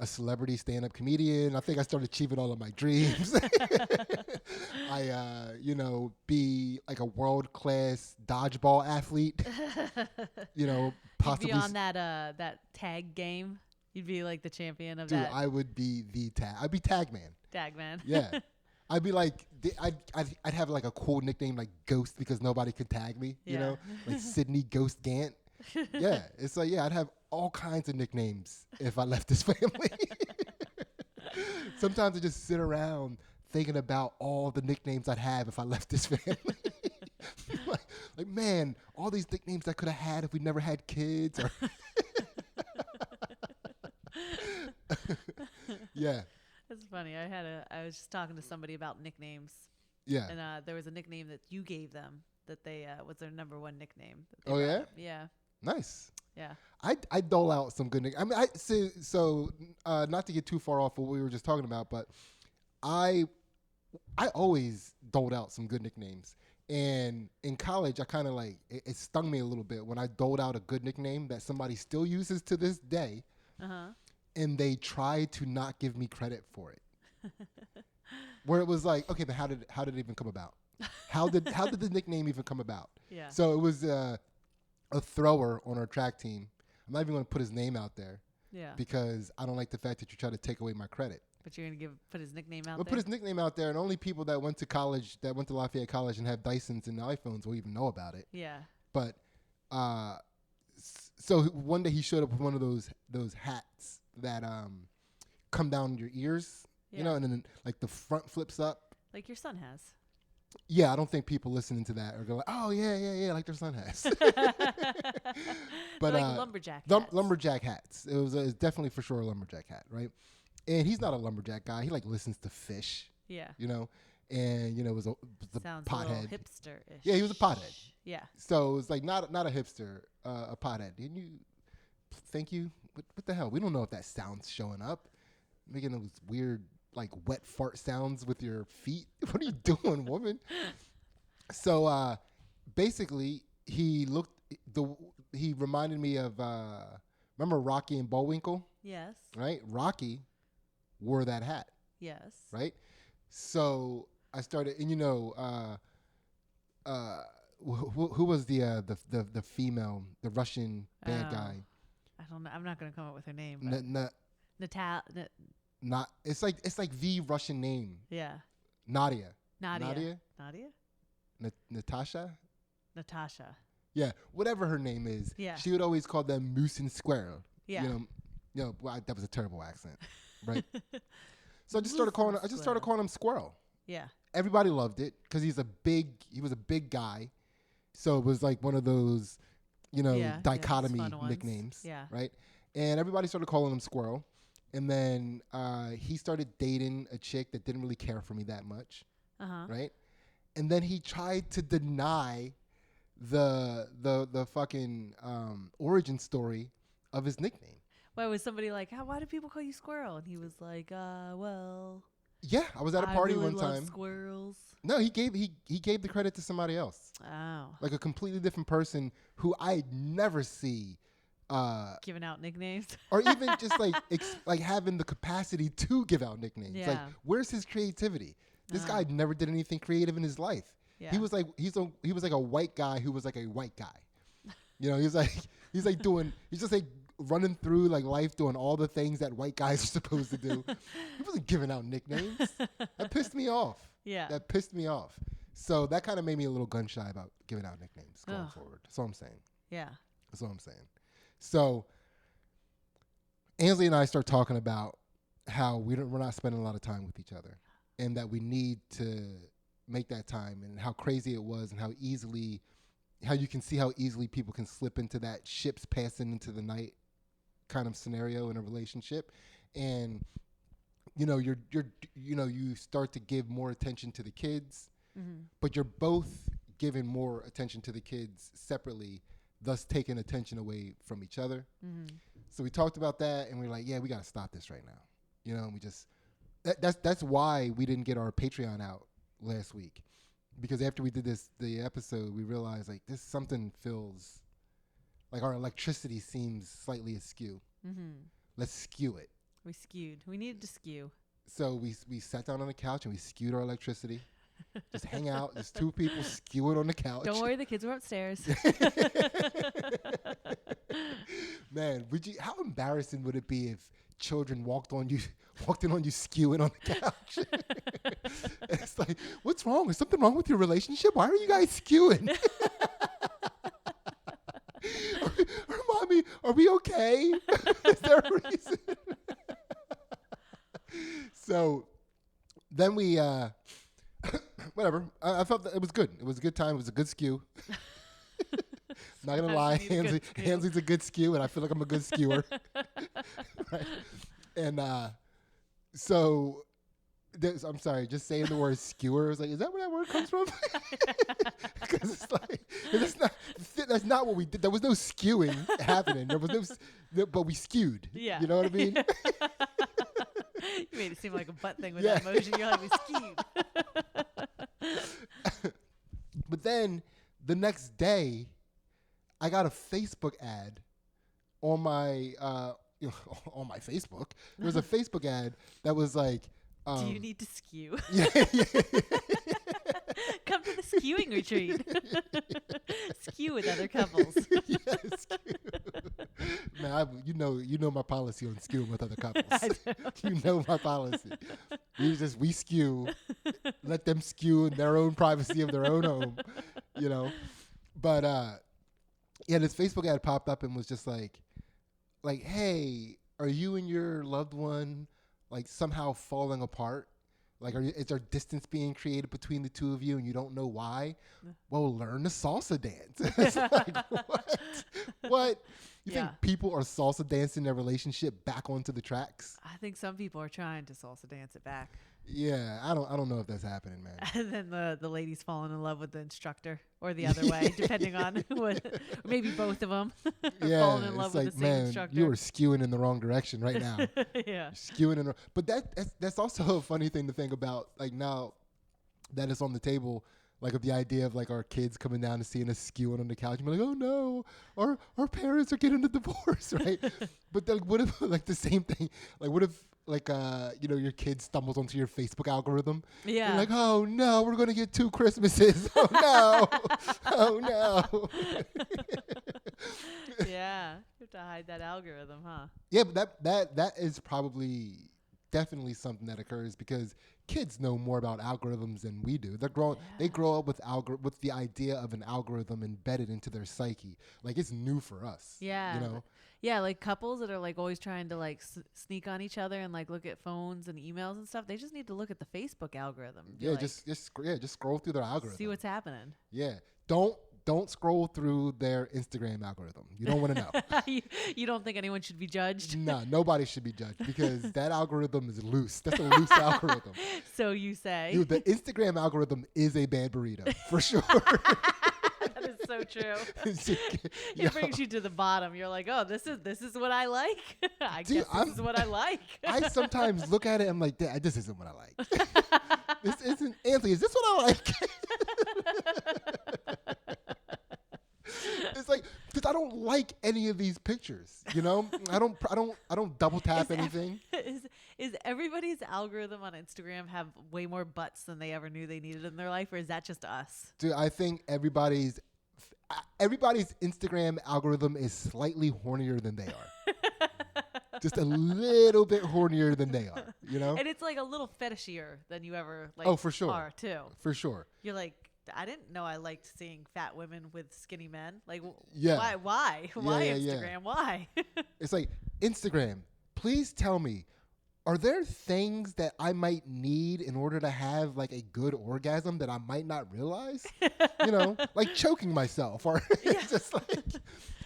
[SPEAKER 1] a celebrity stand-up comedian. I think I started achieving all of my dreams. I be like a world-class dodgeball athlete. Possibly
[SPEAKER 2] you'd be on that tag game. You'd be like the champion of that.
[SPEAKER 1] Dude, I would be the tag. I'd be Tag Man.
[SPEAKER 2] Tag Man.
[SPEAKER 1] Yeah. I'd be like, I'd have like a cool nickname like Ghost because nobody could tag me, like Sidney Ghost Gant. Yeah. It's like, I'd have all kinds of nicknames if I left this family. Sometimes I just sit around thinking about all the nicknames I'd have if I left this family. like, man, all these nicknames I could have had if we never had kids. Or yeah.
[SPEAKER 2] That's funny. I was just talking to somebody about nicknames.
[SPEAKER 1] Yeah.
[SPEAKER 2] And there was a nickname that you gave them that they was their number one nickname.
[SPEAKER 1] Oh yeah?
[SPEAKER 2] Up. Yeah.
[SPEAKER 1] Nice.
[SPEAKER 2] Yeah.
[SPEAKER 1] I dole out some good nicknames. I mean, so not to get too far off of what we were just talking about, but I always doled out some good nicknames. And in college, I kind of like, it stung me a little bit when I doled out a good nickname that somebody still uses to this day. Uh-huh. And they tried to not give me credit for it. Where it was like, okay, but how did it even come about? How did the nickname even come about?
[SPEAKER 2] Yeah.
[SPEAKER 1] So it was a thrower on our track team. I'm not even going to put his name out there.
[SPEAKER 2] Yeah.
[SPEAKER 1] Because I don't like the fact that you try to take away my credit.
[SPEAKER 2] But you're going to put his nickname out there?
[SPEAKER 1] We'll put his nickname out there, and only people that went to college, that went to Lafayette College and have Dysons and iPhones will even know about it.
[SPEAKER 2] Yeah.
[SPEAKER 1] But so one day he showed up with one of those hats that come down your ears, and then like the front flips up.
[SPEAKER 2] Like your son has.
[SPEAKER 1] Yeah, I don't think people listening to that are going, oh, yeah, like their son has. But
[SPEAKER 2] like lumberjack hats.
[SPEAKER 1] Lumberjack hats. It was definitely for sure a lumberjack hat, right? And he's not a lumberjack guy. He like listens to Fish.
[SPEAKER 2] Yeah.
[SPEAKER 1] And was a
[SPEAKER 2] sounds
[SPEAKER 1] pothead.
[SPEAKER 2] A little hipster-ish.
[SPEAKER 1] Yeah, he was a pothead.
[SPEAKER 2] Yeah.
[SPEAKER 1] So it was like not a hipster, a pothead. Didn't you? Thank you. What the hell? We don't know if that sound's showing up. Making those weird like wet fart sounds with your feet. What are you doing, woman? So basically, he reminded me of remember Rocky and Bullwinkle?
[SPEAKER 2] Yes.
[SPEAKER 1] Right? Rocky wore that hat.
[SPEAKER 2] Yes.
[SPEAKER 1] Right? So I started, and who was the female, the Russian bad guy?
[SPEAKER 2] I don't know. I'm not going to come up with her name.
[SPEAKER 1] It's like the Russian name.
[SPEAKER 2] Yeah.
[SPEAKER 1] Nadia. Natasha.
[SPEAKER 2] Yeah,
[SPEAKER 1] whatever her name is.
[SPEAKER 2] Yeah.
[SPEAKER 1] She would always call them moose and squirrel.
[SPEAKER 2] Yeah.
[SPEAKER 1] Well, that was a terrible accent, right? So I just started calling him Squirrel.
[SPEAKER 2] Yeah.
[SPEAKER 1] Everybody loved it because he was a big guy. So it was like one of those, dichotomy nicknames.
[SPEAKER 2] Yeah.
[SPEAKER 1] Right. And everybody started calling him Squirrel. And then he started dating a chick that didn't really care for me that much. Right. And then he tried to deny the fucking origin story of his nickname.
[SPEAKER 2] Why was somebody like, why do people call you Squirrel? And he was like, well.
[SPEAKER 1] Yeah, I was at a party
[SPEAKER 2] one
[SPEAKER 1] time.
[SPEAKER 2] Love squirrels.
[SPEAKER 1] No, he gave the credit to somebody else.
[SPEAKER 2] Oh.
[SPEAKER 1] Like a completely different person who I never see
[SPEAKER 2] giving out nicknames.
[SPEAKER 1] or even just like having the capacity to give out nicknames.
[SPEAKER 2] Yeah.
[SPEAKER 1] Like, where's his creativity? This guy never did anything creative in his life.
[SPEAKER 2] Yeah.
[SPEAKER 1] He was like a white guy who was like a white guy. He's just like running through like life doing all the things that white guys are supposed to do. He wasn't giving out nicknames. That pissed me off.
[SPEAKER 2] Yeah.
[SPEAKER 1] That pissed me off. So that kind of made me a little gun shy about giving out nicknames going forward. That's all I'm saying.
[SPEAKER 2] Yeah.
[SPEAKER 1] That's all I'm saying. So Ansley and I start talking about how we're not spending a lot of time with each other and that we need to make that time, and how crazy it was and how you can see how easily people can slip into that ships passing into the night kind of scenario in a relationship. And you start to give more attention to the kids, but you're both giving more attention to the kids separately, thus taking attention away from each other. So we talked about that, and we're like, yeah, we got to stop this right now. And we just that's why we didn't get our Patreon out last week, because after we did the episode, we realized like something feels like our electricity seems slightly askew. Let's skew it.
[SPEAKER 2] We skewed. We needed to skew.
[SPEAKER 1] So we sat down on the couch and we skewed our electricity. Just hang out. Just two people skewing on the couch.
[SPEAKER 2] Don't worry, the kids were upstairs.
[SPEAKER 1] Man, how embarrassing would it be if children walked in on you skewing on the couch? It's like, what's wrong? Is something wrong with your relationship? Why are you guys skewing? or mommy, are we okay? Is there a reason? So then we whatever. I felt that it was good. It was a good time. It was a good skew. Not gonna lie, Hansley's a good skew, and I feel like I'm a good skewer. Right? And so I'm sorry, just saying the word skewer. I was like, is that where that word comes from? Because it's like that's not what we did. There was no skewing happening. There was no, but we skewed.
[SPEAKER 2] Yeah.
[SPEAKER 1] You know what I mean?
[SPEAKER 2] You made it seem like a butt thing with that motion. You're like, we skewed.
[SPEAKER 1] But then the next day, I got a Facebook ad on my on my Facebook. There was a Facebook ad that was like,
[SPEAKER 2] do you need to skew?
[SPEAKER 1] Yeah.
[SPEAKER 2] Come to the skewing retreat. Skew with other couples.
[SPEAKER 1] Yes. Man, you know my policy on skewing with other couples. You know my policy. We skew, let them skew in their own privacy of their own home, But this Facebook ad popped up and was just like, hey, are you and your loved one like somehow falling apart? Like, is there distance being created between the two of you and you don't know why? Well, learn the salsa dance. It's like, what? You think people are salsa dancing their relationship back onto the tracks?
[SPEAKER 2] I think some people are trying to salsa dance it back.
[SPEAKER 1] Yeah, I don't know if that's happening, man.
[SPEAKER 2] And then the lady's falling in love with the instructor, or the other way, depending on maybe both of them are falling in love with the same instructor.
[SPEAKER 1] You are skewing in the wrong direction right now.
[SPEAKER 2] Yeah,
[SPEAKER 1] skewing in. But that's also a funny thing to think about. Like, now that it's on the table, like, of the idea of like our kids coming down and seeing us skewing on the couch and be like, oh no, our parents are getting a divorce, right? But then what if like the same thing? Like, what if like your kid stumbles onto your Facebook algorithm?
[SPEAKER 2] Yeah.
[SPEAKER 1] You're like, oh no, we're gonna get 2 Christmases. Oh no. Oh no.
[SPEAKER 2] Yeah. You have to hide that algorithm, huh?
[SPEAKER 1] Yeah, but that is probably definitely something that occurs because kids know more about algorithms than we do. They grow up with with the idea of an algorithm embedded into their psyche. Like it's new for us.
[SPEAKER 2] Yeah.
[SPEAKER 1] You know?
[SPEAKER 2] Yeah, like couples that are like always trying to like sneak on each other and like look at phones and emails and stuff. They just need to look at the Facebook algorithm.
[SPEAKER 1] Yeah, just scroll through their algorithm.
[SPEAKER 2] See what's happening.
[SPEAKER 1] Yeah. Don't scroll through their Instagram algorithm. You don't want to know.
[SPEAKER 2] You don't think anyone should be judged?
[SPEAKER 1] No, nobody should be judged because that algorithm is loose. That's a loose algorithm.
[SPEAKER 2] So you say.
[SPEAKER 1] Dude, the Instagram algorithm is a bad burrito, for sure.
[SPEAKER 2] That is so true. It brings you to the bottom. You're like, oh, this is what I like. I guess this is what I like.
[SPEAKER 1] I sometimes look at it, I'm like, this isn't what I like. This isn't, Anthony, is this what I like? It's like, because I don't like any of these pictures, you know? I don't double tap anything.
[SPEAKER 2] Is everybody's algorithm on Instagram have way more butts than they ever knew they needed in their life, or is that just us?
[SPEAKER 1] Dude, I think everybody's Instagram algorithm is slightly hornier than they are. Just a little bit hornier than they are, you know?
[SPEAKER 2] And it's like a little fetishier than you ever like
[SPEAKER 1] oh, for sure.
[SPEAKER 2] are too.
[SPEAKER 1] For sure.
[SPEAKER 2] You're like, I didn't know I liked seeing fat women with skinny men. Like,
[SPEAKER 1] yeah.
[SPEAKER 2] Why Instagram?
[SPEAKER 1] Yeah.
[SPEAKER 2] Why?
[SPEAKER 1] It's like, Instagram, please tell me, are there things that I might need in order to have like a good orgasm that I might not realize? You know, like choking myself or just like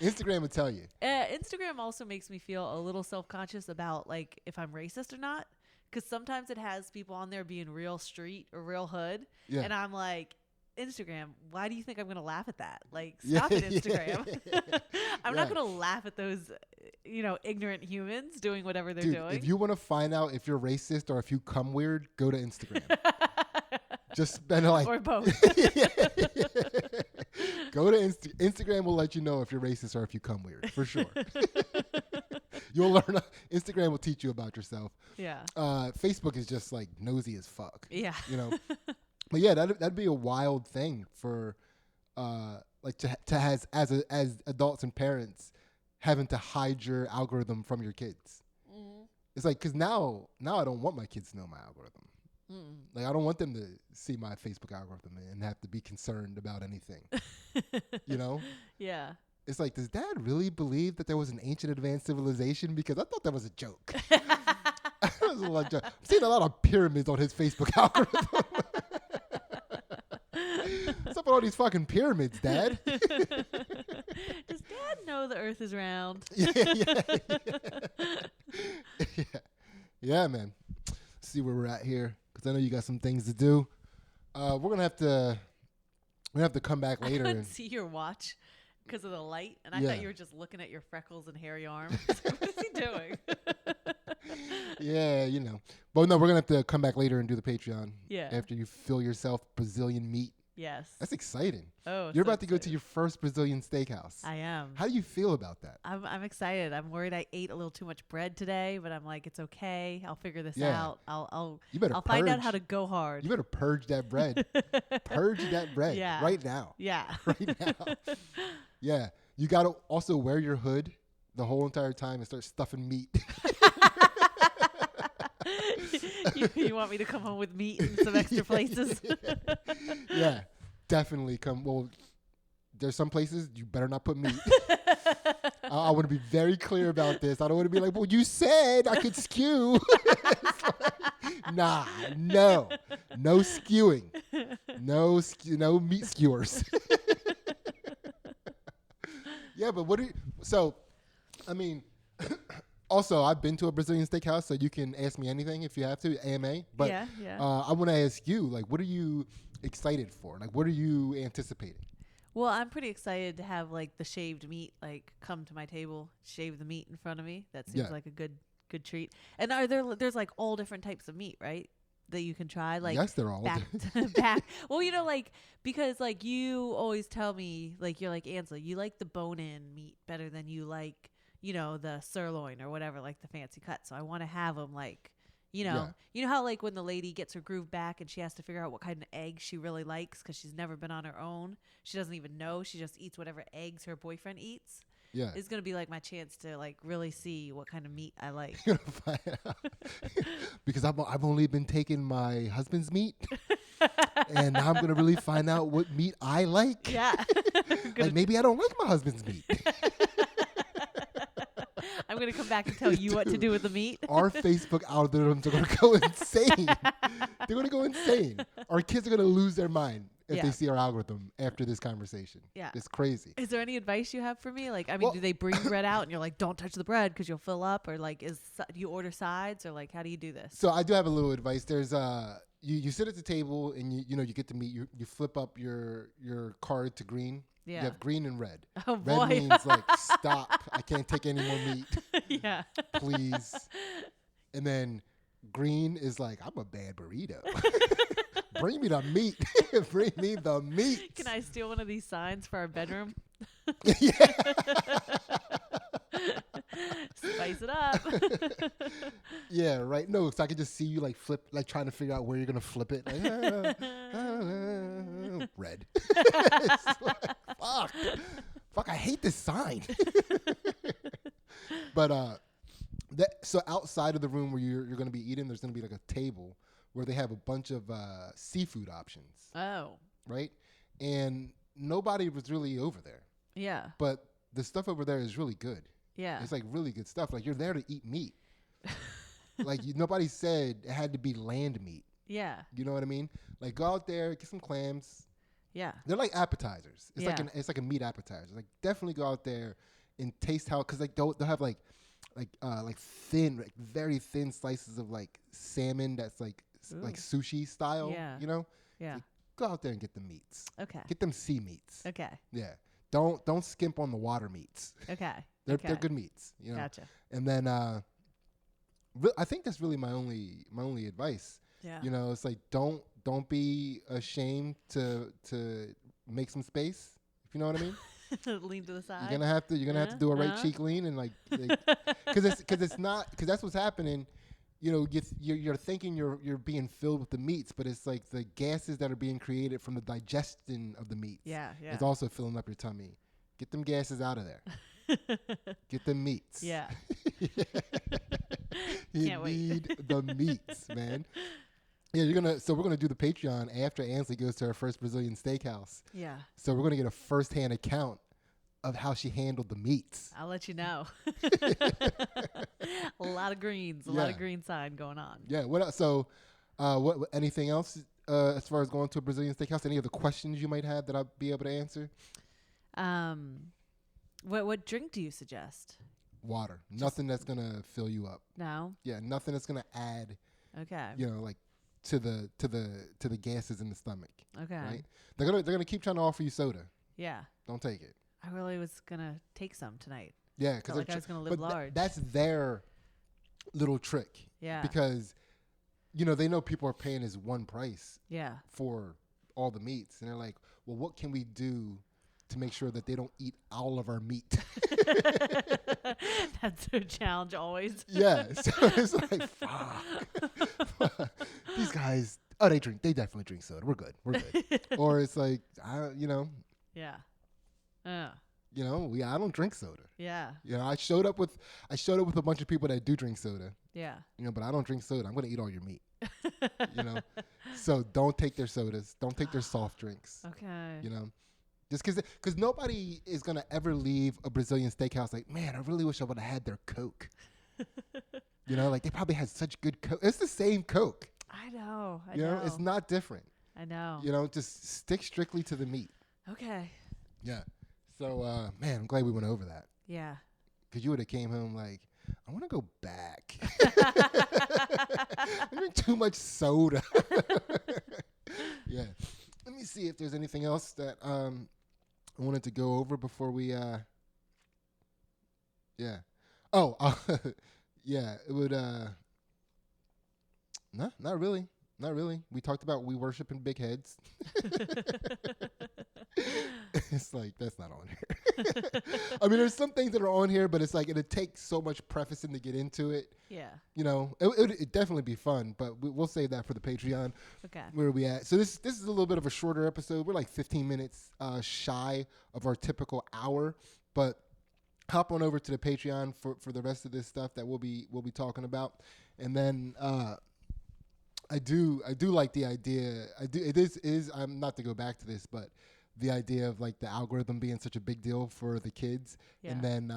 [SPEAKER 1] Instagram would tell you.
[SPEAKER 2] Instagram also makes me feel a little self-conscious about like if I'm racist or not. Because sometimes it has people on there being real street or real hood. Yeah. And I'm like, Instagram, why do you think I'm going to laugh at that? Like, stop it, Instagram. I'm not going to laugh at those, ignorant humans doing whatever they're doing.
[SPEAKER 1] If you want to find out if you're racist or if you come weird, go to Instagram. Just spend like...
[SPEAKER 2] Or both.
[SPEAKER 1] Go to Instagram will let you know if you're racist or if you come weird, for sure. You'll learn. Instagram will teach you about yourself.
[SPEAKER 2] Yeah.
[SPEAKER 1] Facebook is just like nosy as fuck.
[SPEAKER 2] Yeah.
[SPEAKER 1] You know? But yeah, that'd be a wild thing for, like to as adults and parents having to hide your algorithm from your kids. Mm-hmm. It's like, cause now I don't want my kids to know my algorithm. Mm-mm. Like I don't want them to see my Facebook algorithm and have to be concerned about anything. You know?
[SPEAKER 2] Yeah.
[SPEAKER 1] It's like, does Dad really believe that there was an ancient advanced civilization? Because I thought that was a joke. I'm seeing a lot of pyramids on his Facebook algorithm. What's up with all these fucking pyramids, Dad?
[SPEAKER 2] Does Dad know the Earth is round?
[SPEAKER 1] Yeah, man. Let's see where we're at here, because I know you got some things to do. We're gonna have to come back later.
[SPEAKER 2] I couldn't see your watch because of the light, and I thought you were just looking at your freckles and hairy arms. What is he doing?
[SPEAKER 1] Yeah, you know. But no, we're going to have to come back later and do the Patreon.
[SPEAKER 2] Yeah.
[SPEAKER 1] After you fill yourself Brazilian meat.
[SPEAKER 2] Yes.
[SPEAKER 1] That's exciting.
[SPEAKER 2] Oh,
[SPEAKER 1] you're about to go to your first Brazilian steakhouse.
[SPEAKER 2] I am.
[SPEAKER 1] How do you feel about that?
[SPEAKER 2] I'm excited. I'm worried I ate a little too much bread today, but I'm like, it's okay. I'll figure this out. I'll find out how to go hard.
[SPEAKER 1] You better purge that bread. Purge that bread right now.
[SPEAKER 2] Yeah.
[SPEAKER 1] Right now. Yeah. You got to also wear your hood the whole entire time and start stuffing meat.
[SPEAKER 2] You want me to come home with meat in some extra places?
[SPEAKER 1] Yeah, definitely come. Well, there's some places you better not put meat. I want to be very clear about this. I don't want to be like, well, you said I could skew. Nah, no skewing. No meat skewers. Yeah, but also, I've been to a Brazilian steakhouse, so you can ask me anything if you have to, AMA. But I want to ask you, like, what are you excited for? Like, what are you anticipating?
[SPEAKER 2] Well, I'm pretty excited to have, like, the shaved meat, like, come to my table, shave the meat in front of me. That seems like a good treat. And there's, like, all different types of meat, right, that you can try? Like,
[SPEAKER 1] yes, they're all
[SPEAKER 2] back. Well, because, like, you always tell me, like, you're like, Ansel, you like the bone-in meat better than you like, the sirloin or whatever, like the fancy cut. So I want to have them like, you know how like when the lady gets her groove back and she has to figure out what kind of eggs she really likes because she's never been on her own. She doesn't even know. She just eats whatever eggs her boyfriend eats.
[SPEAKER 1] Yeah.
[SPEAKER 2] is going to be like my chance to like really see what kind of meat I like.
[SPEAKER 1] You're gonna find out. Because I've only been taking my husband's meat, and now I'm gonna really find out what meat I like.
[SPEAKER 2] Yeah.
[SPEAKER 1] Like maybe I don't like my husband's meat.
[SPEAKER 2] I'm going to come back and tell you what to do with the meat.
[SPEAKER 1] Our Facebook algorithms are going to go insane. They're going to go insane. Our kids are going to lose their mind if they see our algorithm after this conversation.
[SPEAKER 2] Yeah.
[SPEAKER 1] It's crazy.
[SPEAKER 2] Is there any advice you have for me? Like, I mean, do they bring bread out and you're like, don't touch the bread because you'll fill up? Or like, do you order sides? Or like, how do you do this?
[SPEAKER 1] So I do have a little advice. There's you sit at the table and you get the meat. You flip up your card to green.
[SPEAKER 2] Yeah.
[SPEAKER 1] You have green and red.
[SPEAKER 2] Oh,
[SPEAKER 1] red
[SPEAKER 2] boy.
[SPEAKER 1] means like, stop. I can't take any more meat.
[SPEAKER 2] Yeah.
[SPEAKER 1] Please. And then green is like, I'm a bad burrito. Bring me the meat. Bring me the meat.
[SPEAKER 2] Can I steal one of these signs for our bedroom?
[SPEAKER 1] Yeah.
[SPEAKER 2] Spice it up.
[SPEAKER 1] Yeah, right. No, so I could just see you like flip, like trying to figure out where you're gonna flip it. Like, red. It's like, fuck! I hate this sign. But so outside of the room where you're gonna be eating, there's gonna be like a table where they have a bunch of seafood options.
[SPEAKER 2] Oh.
[SPEAKER 1] Right, and nobody was really over there.
[SPEAKER 2] Yeah.
[SPEAKER 1] But the stuff over there is really good.
[SPEAKER 2] Yeah.
[SPEAKER 1] It's like really good stuff. Like you're there to eat meat. Like nobody said it had to be land meat.
[SPEAKER 2] Yeah.
[SPEAKER 1] You know what I mean? Like go out there, get some clams.
[SPEAKER 2] Yeah.
[SPEAKER 1] They're like appetizers. It's
[SPEAKER 2] Yeah.
[SPEAKER 1] it's like a meat appetizer. Like definitely go out there and taste how, because like they'll have like thin, like very thin slices of like salmon that's like like sushi style.
[SPEAKER 2] Yeah.
[SPEAKER 1] You know?
[SPEAKER 2] Yeah.
[SPEAKER 1] Like, go out there and get the meats.
[SPEAKER 2] Okay.
[SPEAKER 1] Get them sea meats.
[SPEAKER 2] Okay.
[SPEAKER 1] Yeah. Don't skimp on the water meats.
[SPEAKER 2] Okay.
[SPEAKER 1] They're good meats. You know?
[SPEAKER 2] Gotcha.
[SPEAKER 1] And then I think that's really my only advice.
[SPEAKER 2] Yeah.
[SPEAKER 1] You know, it's like don't be ashamed to make some space. If you know what I mean.
[SPEAKER 2] Lean to the side.
[SPEAKER 1] You're gonna have to do a right cheek lean and like because that's what's happening. You know, you're thinking you're being filled with the meats, but it's like the gases that are being created from the digestion of the meats.
[SPEAKER 2] Yeah. Yeah.
[SPEAKER 1] It's also filling up your tummy. Get them gases out of there. Get them meats.
[SPEAKER 2] Yeah.
[SPEAKER 1] You
[SPEAKER 2] Can't wait.
[SPEAKER 1] need the meats, man. Yeah, we're gonna do the Patreon after Ansley goes to her first Brazilian steakhouse.
[SPEAKER 2] Yeah.
[SPEAKER 1] So we're gonna get a first-hand account of how she handled the meats.
[SPEAKER 2] I'll let you know. A lot of greens, a lot of green sign going on.
[SPEAKER 1] Yeah. What else? So, what anything else as far as going to a Brazilian steakhouse? Any other questions you might have that I'll be able to answer?
[SPEAKER 2] What drink do you suggest?
[SPEAKER 1] Water. Nothing that's gonna fill you up.
[SPEAKER 2] No.
[SPEAKER 1] Yeah. Nothing that's gonna add.
[SPEAKER 2] Okay.
[SPEAKER 1] You know, like to the gases in the stomach.
[SPEAKER 2] Okay.
[SPEAKER 1] Right. They're gonna keep trying to offer you soda.
[SPEAKER 2] Yeah.
[SPEAKER 1] Don't take it.
[SPEAKER 2] I really was gonna take some tonight.
[SPEAKER 1] Yeah, because
[SPEAKER 2] I was gonna live large.
[SPEAKER 1] That's their little trick.
[SPEAKER 2] Yeah.
[SPEAKER 1] Because, you know, they know people are paying this one price.
[SPEAKER 2] Yeah.
[SPEAKER 1] For all the meats, and they're like, well, what can we do to make sure that they don't eat all of our meat?
[SPEAKER 2] That's their challenge always.
[SPEAKER 1] Yeah. So it's like, fuck. These guys, they definitely drink soda. We're good. Or it's like, you know.
[SPEAKER 2] Yeah.
[SPEAKER 1] You know, I don't drink soda.
[SPEAKER 2] Yeah.
[SPEAKER 1] You know, I showed up with a bunch of people that do drink soda.
[SPEAKER 2] Yeah. You
[SPEAKER 1] know, but I don't drink soda. I'm gonna eat all your meat. You know, so don't take their sodas. Don't take their soft drinks.
[SPEAKER 2] Okay.
[SPEAKER 1] You know, just because nobody is gonna ever leave a Brazilian steakhouse like, man, I really wish I would have had their Coke. You know, like they probably had such good Coke. It's the same Coke.
[SPEAKER 2] I know.
[SPEAKER 1] You know, it's not different.
[SPEAKER 2] I know.
[SPEAKER 1] You know, just stick strictly to the meat.
[SPEAKER 2] Okay.
[SPEAKER 1] Yeah. So, man, I'm glad we went over that.
[SPEAKER 2] Yeah.
[SPEAKER 1] Because you would have came home like, I want to go back. I drink too much soda. Yeah. Let me see if there's anything else that I wanted to go over before we. Yeah. Oh. Yeah. It would. No, not really. Not really. We talked about we worshiping big heads. It's like, that's not on here. I mean, there's some things that are on here, but it's like it takes so much prefacing to get into it.
[SPEAKER 2] Yeah.
[SPEAKER 1] You know, it'd definitely be fun, but we'll save that for the Patreon.
[SPEAKER 2] Okay.
[SPEAKER 1] Where are we at? So this is a little bit of a shorter episode. We're like 15 minutes shy of our typical hour, but hop on over to the Patreon for the rest of this stuff that we'll be talking about. And then I do like the idea. It is I'm not to go back to this, but the idea of like the algorithm being such a big deal for the kids, and then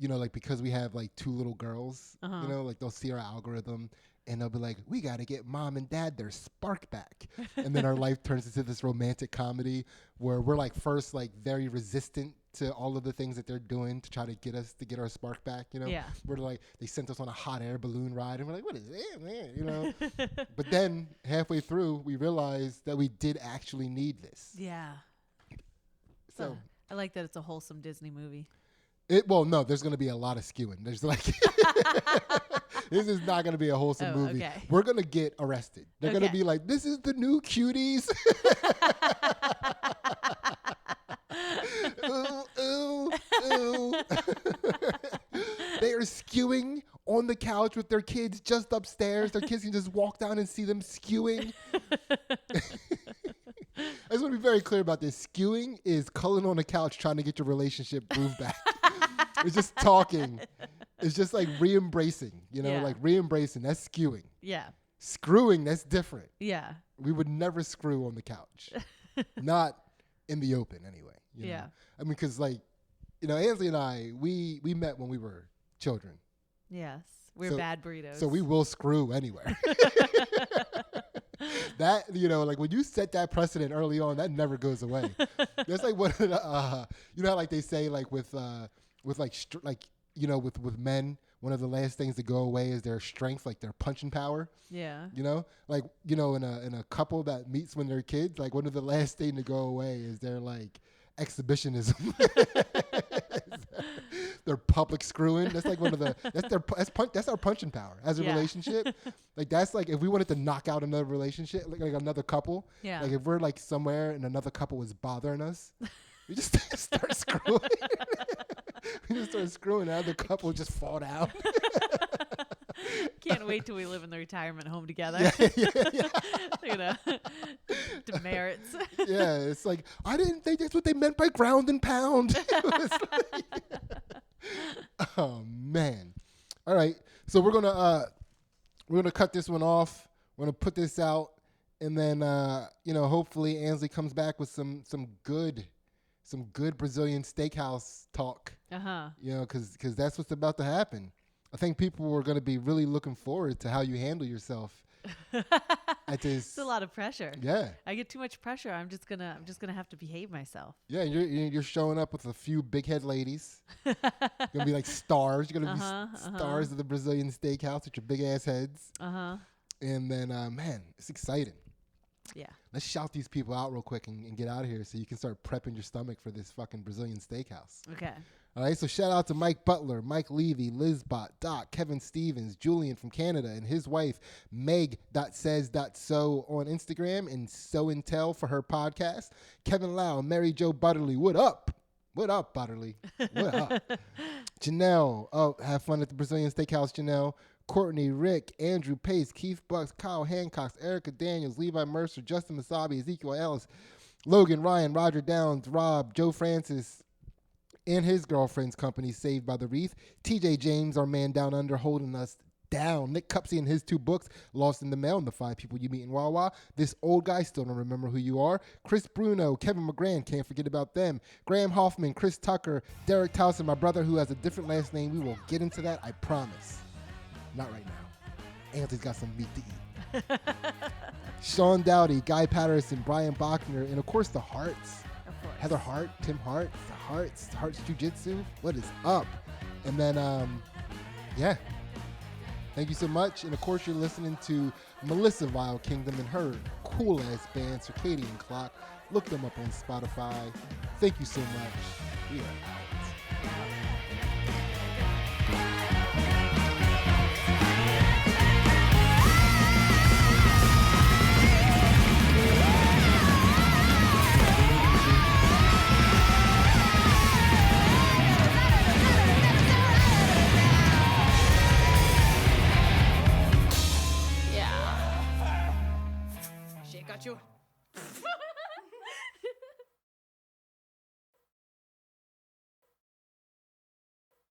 [SPEAKER 1] like because we have like 2 little girls, like they'll see our algorithm and they'll be like, we got to get mom and dad their spark back. And then our life turns into this romantic comedy where we're like first like very resistant to all of the things that they're doing to try to get us to get our spark back, We're like, they sent us on a hot air balloon ride and we're like, what is it, man, But then halfway through we realized that we did actually need this.
[SPEAKER 2] Yeah. So I like that it's a wholesome Disney movie.
[SPEAKER 1] No, there's going to be a lot of skewing. There's like, this is not going to be a wholesome movie. Okay. We're going to get arrested. They're going to be like, this is the new Cuties. Ooh, ooh, ooh. They are skewing on the couch with their kids just upstairs. Their kids can just walk down and see them skewing. I just want to be very clear about this. Skewing is culling on the couch trying to get your relationship groove back. It's just talking. It's just like re-embracing, like re-embracing. That's skewing. Yeah. Screwing, that's different. Yeah. We would never screw on the couch. Not in the open anyway. Yeah. I mean, because like, Ansley and I, we met when we were children. Yes. We're bad burritos. So we will screw anywhere. That, like when you set that precedent early on, that never goes away. That's like what, how like they say like with men, one of the last things to go away is their strength, like their punching power. Yeah. In a couple that meets when they're kids, like one of the last things to go away is their like exhibitionism. Their public screwing. That's like one of the that's our punching power as a relationship. Like that's like if we wanted to knock out another relationship, like another couple. Yeah. Like if we're like somewhere and another couple was bothering us, we just start screwing. We just start screwing, and the couple would just fall down.
[SPEAKER 2] Can't wait till we live in the retirement home together. Demerits.
[SPEAKER 1] Yeah, it's like I didn't think that's what they meant by ground and pound. Oh man! All right, so we're gonna cut this one off. We're gonna put this out, and then hopefully Ansley comes back with some good Brazilian steakhouse talk. Because that's what's about to happen. I think people are going to be really looking forward to how you handle yourself. It's
[SPEAKER 2] a lot of pressure.
[SPEAKER 1] Yeah,
[SPEAKER 2] I get too much pressure. I'm just gonna have to behave myself.
[SPEAKER 1] Yeah, you're showing up with a few big head ladies. You're gonna be like stars. You're gonna be stars of the Brazilian steakhouse with your big ass heads. And then, man, it's exciting. Yeah. Let's shout these people out real quick and get out of here so you can start prepping your stomach for this fucking Brazilian steakhouse. Okay. All right, so shout out to Mike Butler, Mike Levy, Lizbot, Doc, Kevin Stevens, Julian from Canada, and his wife, Meg.says.so on Instagram, and So Intel for her podcast. Kevin Lau, Mary Jo Butterly, what up? What up, Butterly? What up? Janelle, have fun at the Brazilian Steakhouse, Janelle. Courtney, Rick, Andrew Pace, Keith Bucks, Kyle Hancock, Erica Daniels, Levi Mercer, Justin Masabi, Ezekiel Ellis, Logan Ryan, Roger Downs, Rob, Joe Francis, and his girlfriend's company, Saved by the Wreath. TJ James, our man down under, holding us down. Nick Cupsey and his 2 books, Lost in the Mail and The 5 People You Meet in Wawa. This old guy, still don't remember who you are. Chris Bruno, Kevin McGran, can't forget about them. Graham Hoffman, Chris Tucker, Derek Towson, my brother who has a different last name. We will get into that, I promise. Not right now. Anthony's got some meat to eat. Sean Dowdy, Guy Patterson, Brian Bachner, and of course the Hearts. Of course. Heather Hart, Tim Hart, the Hearts Jiu-Jitsu. What is up? And then, yeah. Thank you so much. And of course you're listening to Melissa Vile Kingdom and her cool-ass band, Circadian Clock. Look them up on Spotify. Thank you so much. We are out.
[SPEAKER 2] Got you.